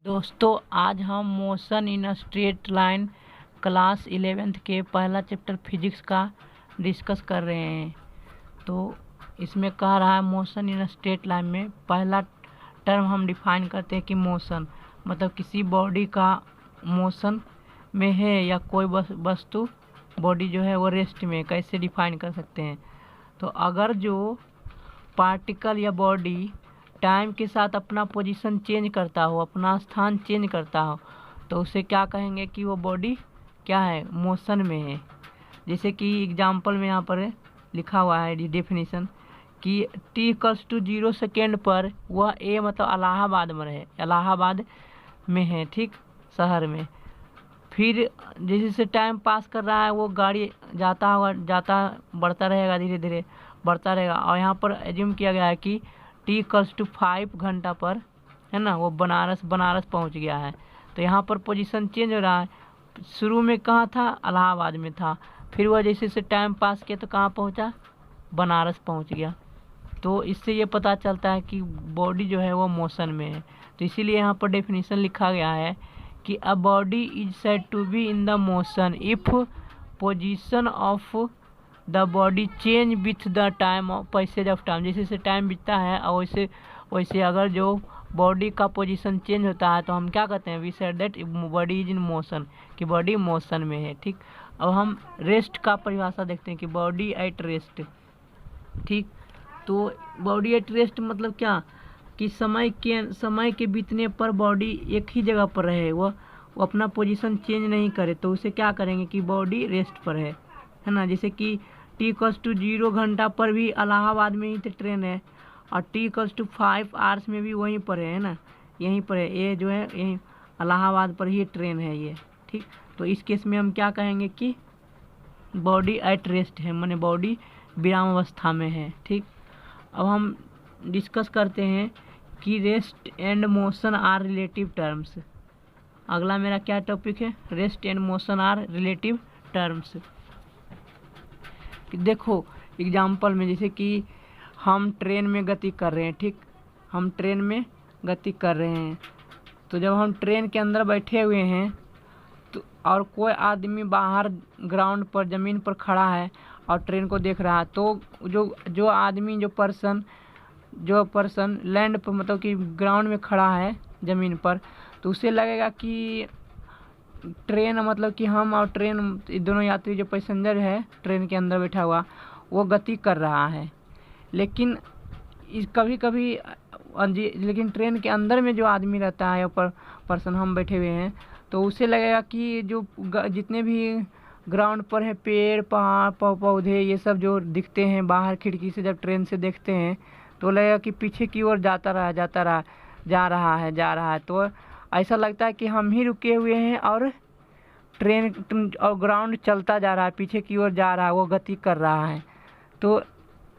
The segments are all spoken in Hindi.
दोस्तों आज हम motion in straight line class 11th के पहला चैप्टर फिजिक्स का डिस्कस कर रहे हैं। तो इसमें कह रहा है मोशन इन स्ट्रेट लाइन में पहला टर्म हम डिफाइन करते हैं कि मोशन मतलब किसी बॉडी का मोशन में है या कोई वस्तु बॉडी जो है वो रेस्ट में, कैसे डिफाइन कर सकते हैं। तो अगर जो पार्टिकल या बॉडी टाइम के साथ अपना पोजीशन चेंज करता हो, अपना स्थान चेंज करता हो, तो उसे क्या कहेंगे कि वो बॉडी क्या है, मोशन में है। जैसे कि एग्जाम्पल में यहाँ पर लिखा हुआ है डेफिनेशन कि t=0 सेकेंड पर वह ए मतलब इलाहाबाद में है, इलाहाबाद में है, ठीक, शहर में। फिर जैसे टाइम पास कर रहा है वो गाड़ी जाता बढ़ता रहेगा, धीरे धीरे बढ़ता रहेगा। और यहाँ पर एज्यूम किया गया है कि t=5 घंटा पर, है ना, वो बनारस पहुँच गया है। तो यहाँ पर पोजीशन चेंज हो रहा है। शुरू में कहाँ था, इलाहाबाद में था, फिर वह जैसे टाइम पास किया तो कहाँ पहुँचा, बनारस पहुँच गया। तो इससे ये पता चलता है कि बॉडी जो है वो मोशन में है। तो इसीलिए यहाँ पर डेफिनेशन लिखा गया है कि a body is said to be in the motion if position of the body change with the time of passage of time. जैसे टाइम बीतता है और वैसे अगर जो बॉडी का पोजीशन चेंज होता है तो हम क्या कहते हैं, we said that body is in motion, कि बॉडी मोशन में है, ठीक। अब हम रेस्ट का परिभाषा देखते हैं कि बॉडी एट रेस्ट, ठीक। तो बॉडी एट रेस्ट मतलब क्या, कि समय के बीतने पर बॉडी एक ही जगह पर रहे, वो अपना पोजीशन चेंज नहीं करे, तो उसे क्या करेंगे कि बॉडी रेस्ट पर है ना। जैसे कि t=0 घंटा पर भी इलाहाबाद में ही तो ट्रेन है, और t=5 आवर्स में भी वहीं पर है ना, यहीं पर है, ये जो है यहीं इलाहाबाद पर ही ट्रेन है ये, ठीक। तो इस केस में हम क्या कहेंगे कि बॉडी एट रेस्ट है, माने बॉडी विराम अवस्था में है, ठीक। अब हम डिस्कस करते हैं कि rest and motion are relative terms. अगला मेरा क्या टॉपिक है, rest and motion are relative terms. देखो एग्जाम्पल में जैसे कि हम ट्रेन में गति कर रहे हैं, ठीक, हम ट्रेन में गति कर रहे हैं। तो जब हम ट्रेन के अंदर बैठे हुए हैं तो और कोई आदमी बाहर ग्राउंड पर ज़मीन पर खड़ा है और ट्रेन को देख रहा है, तो जो आदमी जो पर्सन लैंड पर मतलब कि ग्राउंड में खड़ा है ज़मीन पर, तो उसे लगेगा कि ट्रेन मतलब कि हम और ट्रेन दोनों यात्री जो पैसेंजर है ट्रेन के अंदर बैठा हुआ वो गति कर रहा है। लेकिन लेकिन ट्रेन के अंदर में जो आदमी रहता है ऊपर पर्सन, हम बैठे हुए हैं, तो उसे लगेगा कि जो जितने भी ग्राउंड पर है पेड़ पहाड़ पौधे ये सब जो दिखते हैं बाहर खिड़की से जब ट्रेन से देखते हैं, तो लगेगा कि पीछे की ओर जा रहा है। तो ऐसा लगता है कि हम ही रुके हुए हैं और ट्रेन और ग्राउंड चलता जा रहा है, पीछे की ओर जा रहा है, वो गति कर रहा है। तो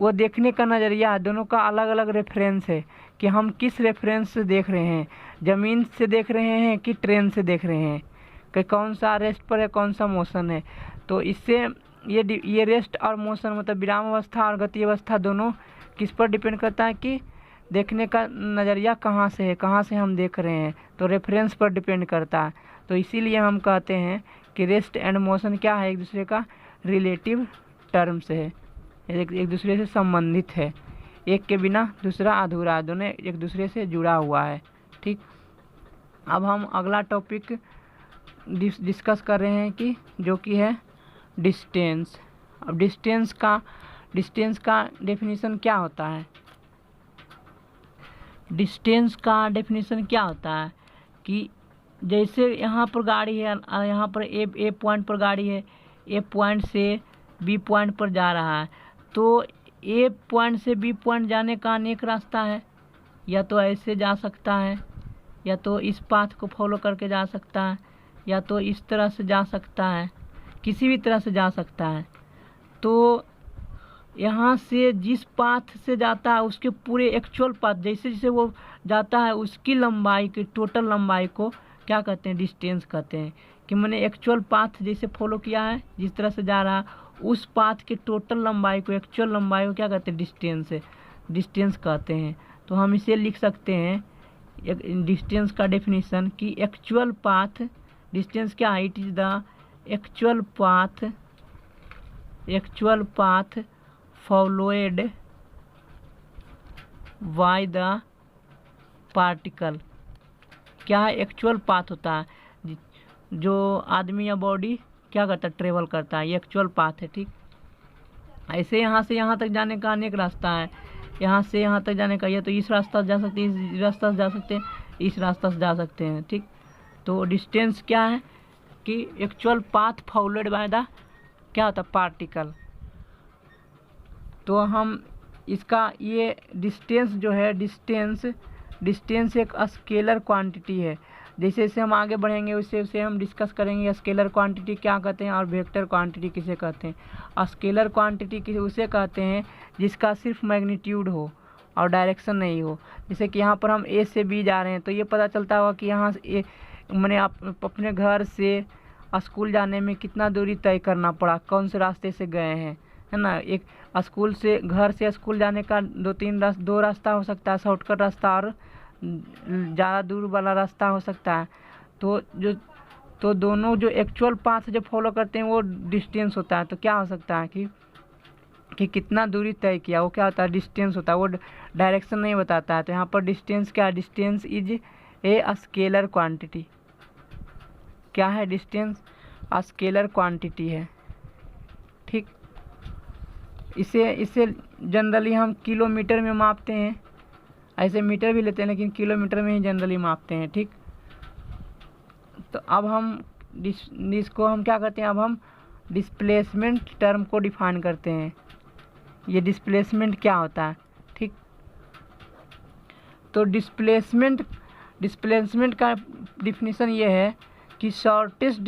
वो देखने का नज़रिया दोनों का अलग अलग रेफरेंस है कि हम किस रेफरेंस से देख रहे हैं, ज़मीन से देख रहे हैं कि ट्रेन से देख रहे हैं, कि कौन सा रेस्ट पर है कौन सा मोशन है। तो इससे ये रेस्ट और मोशन मतलब विराम अवस्था और गति अवस्था दोनों किस पर डिपेंड करता है कि देखने का नज़रिया कहाँ से है, कहाँ से हम देख रहे हैं, तो रेफरेंस पर डिपेंड करता है। तो इसीलिए हम कहते हैं कि रेस्ट एंड मोशन क्या है, एक दूसरे का रिलेटिव टर्म्स है, एक दूसरे से संबंधित है, एक के बिना दूसरा अधूरा है, दोनों एक दूसरे से जुड़ा हुआ है, ठीक। अब हम अगला टॉपिक डिस्कस कर रहे हैं कि जो कि है डिस्टेंस। अब डिस्टेंस का डेफिनेशन क्या होता है, डिस्टेंस का डेफिनेशन क्या होता है कि जैसे यहाँ पर गाड़ी है, यहाँ पर ए पॉइंट पर गाड़ी है, ए पॉइंट से बी पॉइंट पर जा रहा है, तो ए पॉइंट से बी पॉइंट जाने का अनेक रास्ता है, या तो ऐसे जा सकता है, या तो इस पाथ को फॉलो करके जा सकता है, या तो इस तरह से जा सकता है, किसी भी तरह से जा सकता है। तो यहाँ से जिस पाथ से जाता है उसके पूरे एक्चुअल पाथ जैसे जैसे वो जाता है उसकी लंबाई की टोटल लंबाई को क्या कहते हैं, डिस्टेंस कहते हैं। कि मैंने एक्चुअल पाथ जैसे फॉलो किया है, जिस तरह से जा रहा है उस पाथ के टोटल लंबाई को, एक्चुअल लंबाई को क्या कहते हैं, डिस्टेंस कहते हैं। तो हम इसे लिख सकते हैं एक डिस्टेंस का डेफिनेशन कि एक्चुअल पाथ, डिस्टेंस क्या है, it is the actual path followed by the particle. क्या है, एक्चुअल पाथ होता है जो आदमी या बॉडी क्या करता है, ट्रेवल करता है, ये एक्चुअल पाथ है। ठीक, ऐसे यहाँ से यहाँ तक जाने का अनेक रास्ता है, यहाँ से यहाँ तक जाने का, या तो इस रास्ता से जा सकते हैं, इस रास्ता से जा सकते हैं, इस रास्ता से जा सकते हैं। ठीक, तो डिस्टेंस क्या है कि actual path followed by the क्या होता है, पार्टिकल। तो हम इसका ये डिस्टेंस जो है, डिस्टेंस एक स्केलर क्वांटिटी है। जैसे जैसे हम आगे बढ़ेंगे उससे उससे हम डिस्कस करेंगे स्केलर क्वांटिटी क्या कहते हैं और वेक्टर क्वांटिटी किसे कहते हैं। स्केलर क्वांटिटी उसे कहते हैं जिसका सिर्फ मैग्नीट्यूड हो और डायरेक्शन नहीं हो। जैसे कि यहाँ पर हम ए से बी जा रहे हैं, तो ये पता चलता होगा कि यहाँ से मैंने अपने घर से स्कूल जाने में कितना दूरी तय करना पड़ा, कौन से रास्ते से गए हैं, है ना। एक स्कूल से, घर से स्कूल जाने का दो रास्ता हो सकता है, शॉर्टकट रास्ता और ज़्यादा दूर वाला रास्ता हो सकता है। तो दोनों जो एक्चुअल पाथ जो फॉलो करते हैं वो डिस्टेंस होता है। तो क्या हो सकता है कि कितना दूरी तय किया, वो क्या होता है, डिस्टेंस होता है, वो डायरेक्शन नहीं बताता है। तो यहाँ पर डिस्टेंस क्या है, distance is a scalar quantity. क्या है, डिस्टेंस स्केलर क्वांटिटी है। ठीक, इसे जनरली हम किलोमीटर में मापते हैं, ऐसे मीटर भी लेते हैं लेकिन किलोमीटर में ही जनरली मापते हैं। ठीक, तो अब हम इसको हम क्या करते हैं, अब हम डिस्प्लेसमेंट टर्म को डिफाइन करते हैं। ये डिस्प्लेसमेंट क्या होता है। ठीक, तो डिस्प्लेसमेंट का डिफिनीशन ये है कि shortest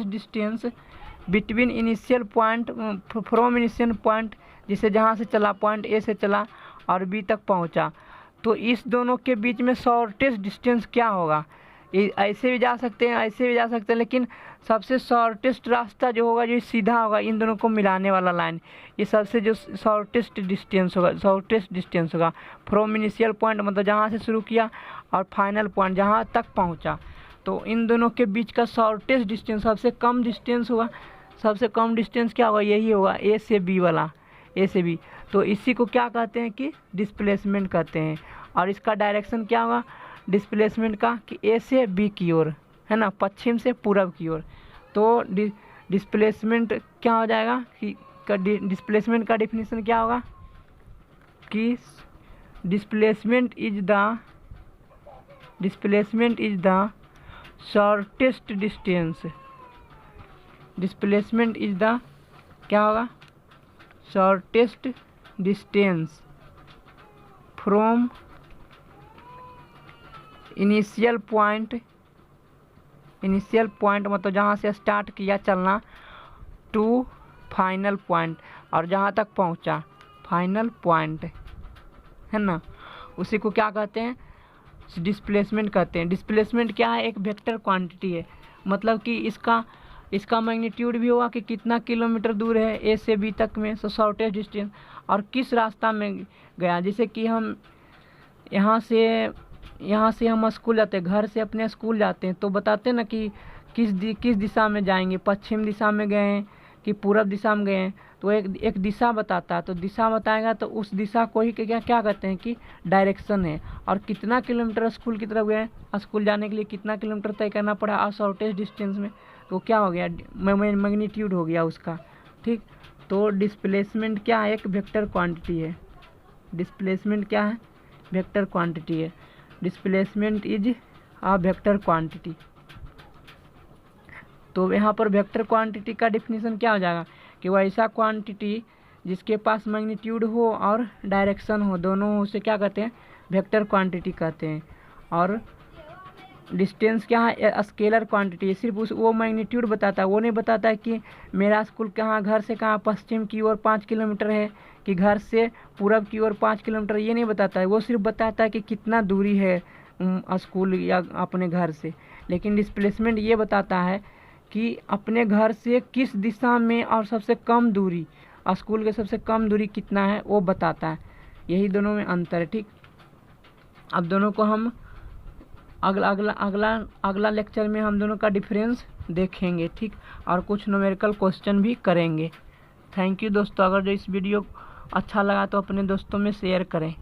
distance between initial point, from initial point, जिसे जहाँ से चला, पॉइंट ए से चला और बी तक पहुँचा, तो इस दोनों के बीच में शॉर्टेस्ट डिस्टेंस क्या होगा। ऐसे भी जा सकते हैं, ऐसे भी जा सकते हैं, लेकिन सबसे शॉर्टेस्ट रास्ता जो होगा, जो सीधा होगा, इन दोनों को मिलाने वाला लाइन, ये सबसे जो शॉर्टेस्ट डिस्टेंस होगा फ्रॉम इनिशियल पॉइंट, मतलब जहाँ से शुरू किया, और फाइनल पॉइंट जहाँ तक पहुँचा। तो इन दोनों के बीच का शॉर्टेस्ट डिस्टेंस, सबसे कम डिस्टेंस होगा। सबसे कम डिस्टेंस क्या होगा, यही होगा, ए से बी वाला, ए से बी। तो इसी को क्या कहते हैं कि डिस्प्लेसमेंट कहते हैं। और इसका डायरेक्शन क्या होगा डिस्प्लेसमेंट का, कि ए से बी की ओर, है ना, पश्चिम से पूरब की ओर। तो डिस्प्लेसमेंट क्या हो जाएगा कि डिस्प्लेसमेंट का डिफिनीशन क्या होगा कि displacement is the shortest distance. Displacement is the क्या होगा, shortest distance from initial point मतलब जहाँ से स्टार्ट किया चलना, टू फाइनल पॉइंट, और जहाँ तक पहुँचा फाइनल पॉइंट, है ना, उसी को क्या कहते हैं, डिस्प्लेसमेंट कहते हैं। डिस्प्लेसमेंट क्या है, एक वेक्टर क्वांटिटी है, मतलब कि इसका मैग्नीट्यूड भी होगा कि कितना किलोमीटर दूर है ए से बी तक में, शॉर्टेस्ट डिस्टेंस, और किस रास्ता में गया। जैसे कि हम यहाँ से हम स्कूल जाते हैं, घर से अपने स्कूल जाते हैं, तो बताते हैं ना कि किस दिशा में जाएंगे, पश्चिम दिशा में गए हैं कि पूरब दिशा में गए हैं। तो एक दिशा बताता है, तो दिशा बताएगा तो उस दिशा को ही क्या कहते हैं कि डायरेक्शन है। और कितना किलोमीटर स्कूल की तरफ गए, स्कूल जाने के लिए कितना किलोमीटर तय करना पड़ा और शॉर्टेस्ट डिस्टेंस में, तो क्या हो गया, मैग्नीट्यूड हो गया उसका। ठीक, तो डिस्प्लेसमेंट क्या है, एक वेक्टर क्वांटिटी है। डिस्प्लेसमेंट क्या है, वेक्टर क्वांटिटी है। Displacement is a vector quantity. तो यहाँ पर वेक्टर क्वांटिटी का डिफिनीशन क्या हो जाएगा कि वो ऐसा क्वांटिटी जिसके पास मैग्नीट्यूड हो और डायरेक्शन हो, दोनों हो, उसे क्या कहते हैं, वेक्टर क्वांटिटी कहते हैं। और डिस्टेंस क्या है, स्केलर क्वांटिटी, सिर्फ वो मैग्नीट्यूड बताता है, वो नहीं बताता है कि मेरा स्कूल कहाँ, घर से कहाँ, पश्चिम की ओर 5 किलोमीटर है कि घर से पूरब की ओर 5 किलोमीटर, ये नहीं बताता है। वो सिर्फ बताता है कि कितना दूरी है स्कूल या अपने घर से। लेकिन डिस्प्लेसमेंट ये बताता है कि अपने घर से किस दिशा में और सबसे कम दूरी, स्कूल के सबसे कम दूरी कितना है, वो बताता है। यही दोनों में अंतर है। ठीक, अब दोनों को हम अगला लेक्चर में हम दोनों का डिफरेंस देखेंगे, ठीक, और कुछ न्यूमेरिकल क्वेश्चन भी करेंगे। थैंक यू दोस्तों। अगर इस वीडियो अच्छा लगा तो अपने दोस्तों में शेयर करें।